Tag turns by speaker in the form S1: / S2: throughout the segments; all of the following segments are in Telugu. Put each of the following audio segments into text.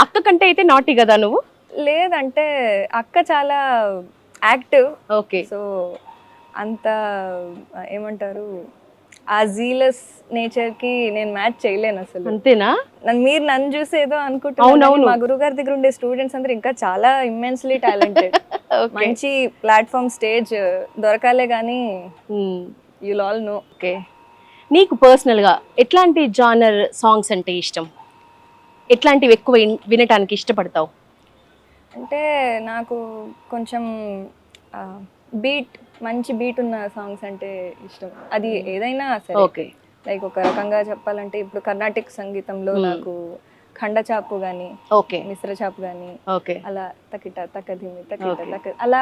S1: అక్క కంటే అయితే నాటి కదా నువ్వు?
S2: లేదంటే అక్క చాలా యాక్టివ్.
S1: ఓకే.
S2: సో అంత ఏమంటారు, ఆ జీలస్ నేచర్ కి నేను మ్యాచ్ చేయలేను అసలు.
S1: అంతేనా?
S2: మీరు నన్ను చూసి ఏదో అనుకుంటున్నారు, మా గురువు గారి దగ్గర ఉండే స్టూడెంట్స్ అందరూ ఇంకా చాలా ఇమ్మెన్స్లీ టాలెంటెడ్. మంచి ప్లాట్ఫామ్ స్టేజ్ దొరకాలే కానీ యుల్ ఆల్ నో.
S1: ఓకే. నీకు పర్సనల్ గా ఎట్లాంటి జానర్ సాంగ్స్ అంటే ఇష్టం? ఎట్లాంటివి ఎక్కువ వినటానికి ఇష్టపడతావు?
S2: అంటే నాకు కొంచెం బీట్, మంచి బీట్ ఉన్న సాంగ్స్ అంటే ఇష్టం. అది ఏదైనా సరే.
S1: ఓకే.
S2: లైక్ ఒక రకంగా చెప్పాలంటే ఇప్పుడు కర్ణాటక సంగీతంలో నాకు ఖండచాపు కానీ,
S1: ఓకే,
S2: మిశ్ర చాపు కానీ,
S1: ఓకే,
S2: అలా తకిట తకధిమి తకిట తక అలా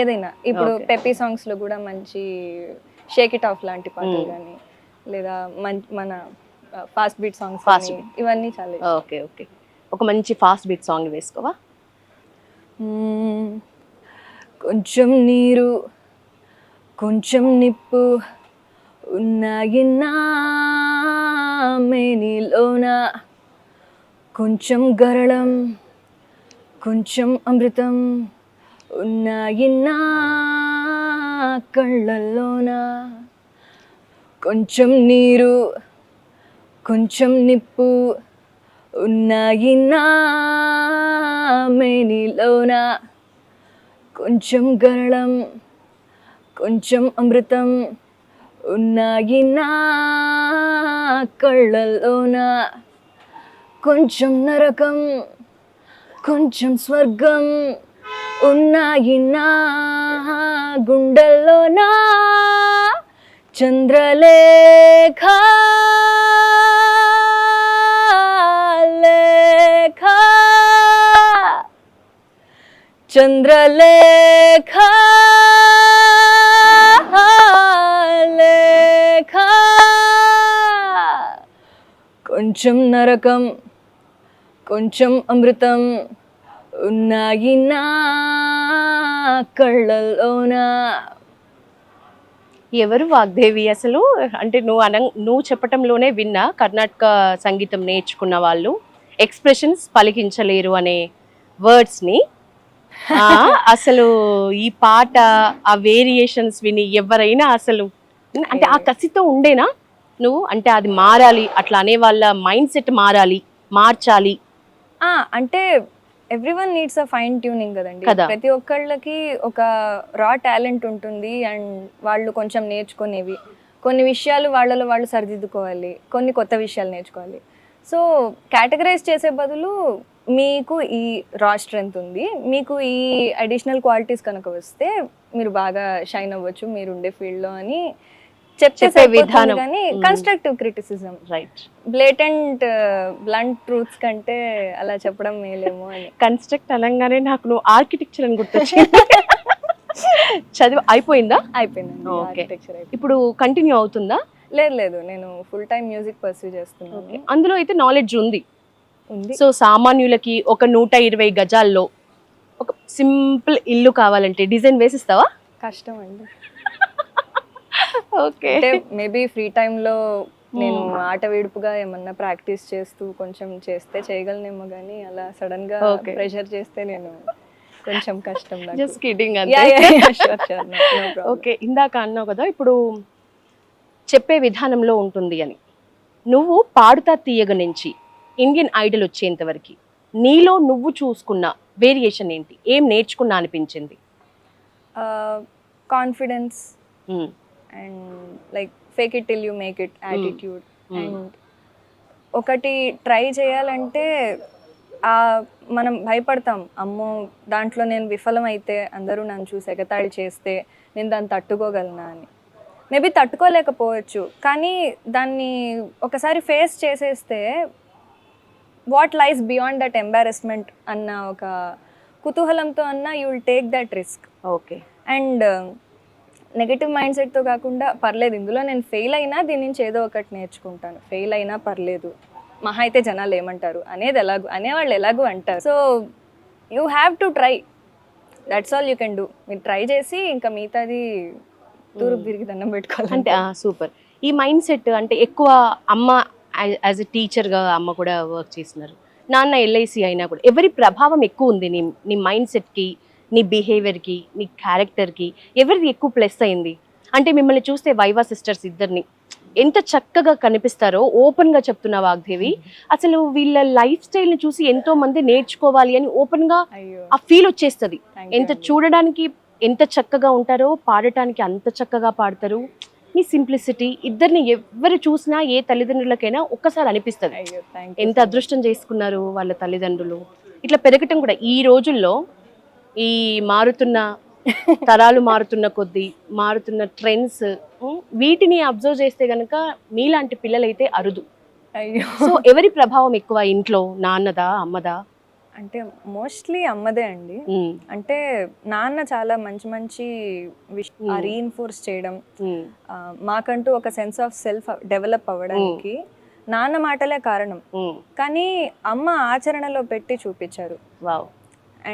S2: ఏదైనా. ఇప్పుడు పెప్పీ సాంగ్స్ లో కూడా మంచి షేక్ ఇట్ ఆఫ్ లాంటి పాటలు కానీ, లేదా మన ఫాస్ట్ బీట్ సాంగ్స్ ఇవన్నీ చాలా ఇష్టం.
S1: Okay okay. ఒక మంచి ఫాస్ట్ బీట్ సాంగ్ వేసుకోవా?
S2: కొంచెం నీరు కొంచెం నిప్పు ఉన్నాయి నా మేనిలోన, కొంచెం గరళం కొంచెం అమృతం ఉన్నాయి నా కళ్ళల్లోన. కొంచెం నీరు కొంచెం నిప్పు ఉన్నాయి నా మేనిలోన, కొంచెం గరళం కొంచెం అమృతం ఉన్నాయి నా కళ్ళల్లోన. కొంచెం నరకం కొంచెం స్వర్గం ఉన్నాయి నా గుండెల్లోన. చంద్రలేఖ లేఖ చంద్రలేఖ లేఖ. కొంచెం నరకం కొంచెం అమృతం ఉన్నాయి నా కళ్ళల్లోన.
S1: ఎవరు వాగ్దేవి అసలు? అంటే నువ్వు చెప్పటంలోనే విన్నా, కర్ణాటక సంగీతం నేర్చుకున్న వాళ్ళు ఎక్స్ప్రెషన్స్ పలికించలేరు అనే వర్డ్స్ని. అసలు ఈ పాట ఆ వేరియేషన్స్ విని ఎవరైనా అసలు అంటే ఆ కసితో ఉండేనా నువ్వు? అంటే అది మారాలి, అట్లా అనే వాళ్ళ మైండ్ సెట్ మార్చాలి
S2: అంటే everyone needs a fine tuning కదండి. ప్రతి ఒక్కళ్ళకి ఒక రా టాలెంట్ ఉంటుంది అండ్ వాళ్ళు కొంచెం నేర్చుకునేవి కొన్ని విషయాలు వాళ్ళలో వాళ్ళు సరిదిద్దుకోవాలి, కొన్ని కొత్త విషయాలు నేర్చుకోవాలి. సో కేటగరైజ్ చేసే బదులు మీకు ఈ రా స్ట్రెంగ్త్ ఉంది, మీకు ఈ అడిషనల్ క్వాలిటీస్ కనుక వస్తే మీరు బాగా షైన్ అవ్వచ్చు మీరు ఉండే ఫీల్డ్లో అని చెప్పే విధానం. కానీ constructive criticism, right, blatant blunt truths కంటే అలా చెప్పడం మేలేమో అని.
S1: కన్స్ట్రక్ట్ అనగానే నాకు నువ్వు ఆర్కిటెక్చర్ అని గుర్తొచ్చింది. చదివి అయిపోయిందా?
S2: అయిపోయిందండి ఆర్కిటెక్చర్.
S1: ఇప్పుడు కంటిన్యూ అవుతుందా?
S2: లేదు, నేను ఫుల్ టైం మ్యూజిక్ పర్సూ చేస్తున్నాను.
S1: అందులో అయితే నాలెడ్జ్ ఉంది. సో సామాన్యులకి ఒక 120 గజాల్లో ఒక సింపుల్ ఇల్లు కావాలంటే డిజైన్ వేసిస్తావా?
S2: కష్టం అండి.
S1: ఓకే,
S2: అంటే మేబీ ఫ్రీ టైంలో నేను ఆట వేడుపుగా ఏమన్నా ప్రాక్టీస్ చేస్తూ కొంచెం చేస్తే చేయగలనేమో, కానీ అలా సడన్ గా ప్రెషర్ చేస్తే నేను కొంచెం కష్టం.
S1: జస్ట్ కిడ్డింగ్ అంతే. ఓకే, ఇందాక అన్నావు కదా ఇప్పుడు చెప్పే విధానంలో ఉంటుంది అని. నువ్వు పాడుతా తీయగ నుంచి ఇండియన్ ఐడల్ వచ్చేంత వరకు నీలో నువ్వు చూసుకున్న వేరియేషన్ ఏంటి? ఏం నేర్చుకున్నా అనిపించింది?
S2: Confidence and like fake it till you make it attitude. And ఒకటి ట్రై చేయాలంటే మనం భయపడతాం, అమ్మో దాంట్లో నేను విఫలమైతే అందరూ నన్ను చూసి ఎగతాళి చేస్తే నేను దాన్ని తట్టుకోగలనా అని. మేబీ తట్టుకోలేకపోవచ్చు, కానీ దాన్ని ఒకసారి ఫేస్ చేసేస్తే what lies beyond that embarrassment అన్న ఒక కుతూహలంతో అన్న you will take that risk.
S1: Okay, and
S2: negative mind సెట్తో కాకుండా పర్లేదు ఇందులో నేను ఫెయిల్ అయినా దీని నుంచి ఏదో ఒకటి నేర్చుకుంటాను, ఫెయిల్ అయినా పర్లేదు, మహా అయితే జనాలు ఏమంటారు అనేవాళ్ళు ఎలాగూ అంటారు. So you have to try, that's all you can do. మీరు ట్రై చేసి ఇంకా మిగతాది తూర్పు తిరిగి దండం పెట్టుకోవాలి
S1: అంటే. సూపర్. ఈ మైండ్ సెట్ అంటే ఎక్కువ అమ్మ యాజ్ ఎ టీచర్గా అమ్మ కూడా వర్క్ చేస్తున్నారు, నాన్న ఎల్ఐసి అయినా కూడా ఎవరి ప్రభావం ఎక్కువ ఉంది నీ మైండ్ సెట్కి, నీ బిహేవియర్కి, నీ క్యారెక్టర్కి ఎవరిది ఎక్కువ ప్లస్ అయింది? అంటే మిమ్మల్ని చూస్తే వైవా సిస్టర్స్ ఇద్దరిని ఎంత చక్కగా కనిపిస్తారో ఓపెన్గా చెప్తున్న వాగ్దేవి, అసలు వీళ్ళ లైఫ్ స్టైల్ని చూసి ఎంతో మంది నేర్చుకోవాలి అని ఓపెన్గా ఆ ఫీల్ వచ్చేస్తుంది. ఎంత చూడడానికి ఎంత చక్కగా ఉంటారో, పాడటానికి అంత చక్కగా పాడతారు. మీ సింప్లిసిటీ ఇద్దరిని ఎవరు చూసినా ఏ తల్లిదండ్రులకైనా ఒక్కసారి అనిపిస్తుంది ఎంత అదృష్టం చేసుకున్నారు వాళ్ళ తల్లిదండ్రులు. ఇట్లా పెరగటం కూడా ఈ రోజుల్లో ఈ మారుతున్న తరాలు మారుతున్న కొద్దీ మారుతున్న ట్రెండ్స్ వీటిని అబ్జర్వ్ చేస్తే గనక మీలాంటి పిల్లలైతే అరుదు. సో ఎవరి ప్రభావం ఎక్కువ ఇంట్లో, నాన్నదా అమ్మదా?
S2: అంటే మోస్ట్లీ అమ్మదే అండి. అంటే నాన్న చాలా మంచి మంచి రీఇన్ఫోర్స్ చేయడం, మాకంటూ ఒక సెన్స్ ఆఫ్ సెల్ఫ్ డెవలప్ అవ్వడానికి నాన్న మాటలే కారణం, కానీ అమ్మ ఆచరణలో పెట్టి చూపించారు.
S1: వావ్.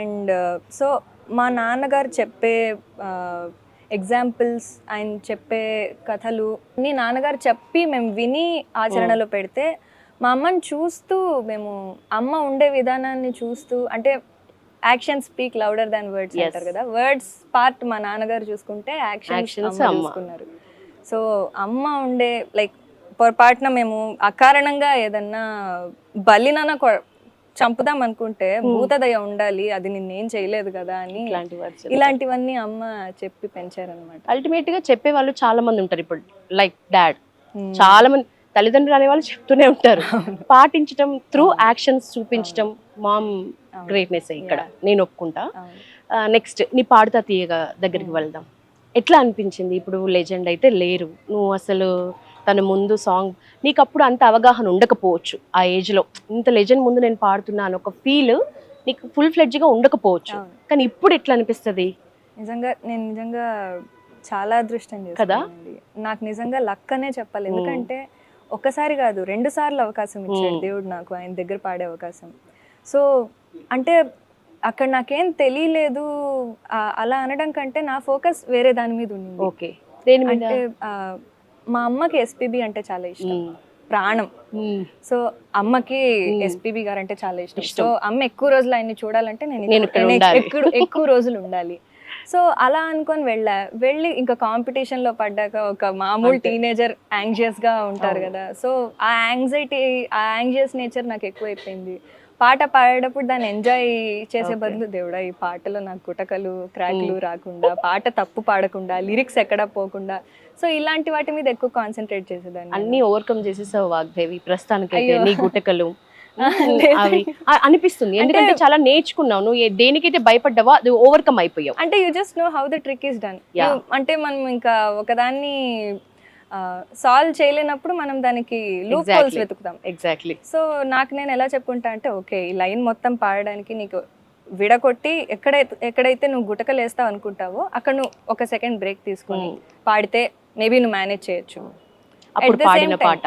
S2: అండ్ సో మా నాన్నగారు చెప్పే ఎగ్జాంపుల్స్, ఆయన చెప్పే కథలు నీ నాన్నగారు చెప్పి మేము విని ఆచరణలో పెడితే మా అమ్మని చూస్తూ మేము అమ్మ ఉండే విధానాన్ని చూస్తూ, అంటే యాక్షన్ స్పీక్ లౌడర్ దాన్ వర్డ్స్ అంటారు కదా, వర్డ్స్ పార్ట్ మా నాన్నగారు చూసుకుంటే యాక్షన్స్ చూసుకున్నారు. సో అమ్మ ఉండే లైక్ పొరపాటున మేము అకారణంగా ఏదన్నా బలినన చంపుదాం అనుకుంటే భూతదయ ఉండాలి, అది నిన్నేం చేయలేదు కదా అని ఇలాంటివన్నీ అమ్మ చెప్పి పెంచారనమాట.
S1: అల్టిమేట్ గా చెప్పే వాళ్ళు చాలా మంది ఉంటారు ఇప్పుడు, లైక్ డాడ్. చాలా మంది తల్లిదండ్రులు అనే వాళ్ళు చెప్తూనే ఉంటారు. పాటించడం త్రూ యాక్షన్స్ చూపించడం మామ్ గ్రేట్నెస్ ఇక్కడ, నేను ఒప్పుకుంటా. నెక్స్ట్ నీ పాడుతా తీయగా దగ్గరికి వెళ్దాం. ఎట్లా అనిపించింది? ఇప్పుడు లెజెండ్ అయితే లేరు, నువ్వు అసలు తన ముందు సాంగ్ నీకు అప్పుడు అంత అవగాహన ఉండకపోవచ్చు, ఆ ఏజ్లో ఇంత లెజెండ్ ముందు నేను పాడుతున్నాను ఒక ఫీల్ నీకు ఫుల్ ఫ్లెడ్జ్గా ఉండకపోవచ్చు, కానీ ఇప్పుడు ఎట్లా అనిపిస్తుంది?
S2: నేను నిజంగా చాలా అదృష్టం కదా, నాకు నిజంగా లక్ అనే చెప్పాలి. ఎందుకంటే ఒక్కసారి కాదు 2 సార్లు అవకాశం ఇచ్చాడు దేవుడు నాకు ఆయన దగ్గర పాడే అవకాశం. సో అంటే అక్కడ నాకేం తెలియలేదు అలా అనడం కంటే నా ఫోకస్ వేరే దాని మీద ఉంది.
S1: ఓకే.
S2: అంటే మా అమ్మకి ఎస్పీబీ అంటే చాలా ఇష్టం, ప్రాణం. సో అమ్మకి ఎస్పీబీ గారు అంటే చాలా ఇష్టం. సో అమ్మ ఎక్కువ రోజులు ఆయన్ని చూడాలంటే నేను ఎక్కువ రోజులు ఉండాలి. సో అలా అనుకొని వెళ్ళి ఇంకా కాంపిటీషన్లో పడ్డాక ఒక మామూలు టీనేజర్ యాంగ్జియస్గా ఉంటారు కదా, సో ఆ యాంగ్జియస్ నేచర్ నాకు ఎక్కువైపోయింది. పాట పాడేటప్పుడు దాన్ని ఎంజాయ్ చేసే బదులు దేవుడా ఈ పాటలో నాకు గుటకలు క్రాక్లు రాకుండా, పాట తప్పు పాడకుండా, లిరిక్స్ ఎక్కడా పోకుండా, సో ఇలాంటి వాటి మీద ఎక్కువ కాన్సన్ట్రేట్ చేసేదాన్ని.
S1: అన్ని ఓవర్కమ్ చేసేసావు వాగ్దేవి ప్రస్తుతానికి. నీ గుటకలు అవి అనిపిస్తుంది ఎందుకంటే చాలా నేర్చుకున్నావు, నువ్వు దేనికైతే భయపడ్డావో అది ఓవర్కమ్ అయిపోయావు.
S2: అంటే you just know how the trick is done. అంటే మనం ఇంకా ఒకదాన్ని సాల్వ్ చేయలేనప్పుడు మనం దానికి లూప్ హోల్స్ వెతుకుతాం.
S1: ఎగ్జాక్ట్లీ.
S2: సో నాకు నేను ఎలా చెప్పుకుంటా అంటే, ఓకే ఈ లైన్ మొత్తం పాడడానికి నీకు విడగొట్టి ఎక్కడైతే నువ్వు గుటకలు వేస్తావు అనుకుంటావో అక్కడ నువ్వు ఒక సెకండ్ బ్రేక్ తీసుకొని పాడితే మేబీ నువ్వు మేనేజ్ చేయొచ్చు.
S1: అప్పుడు పాడిన పాట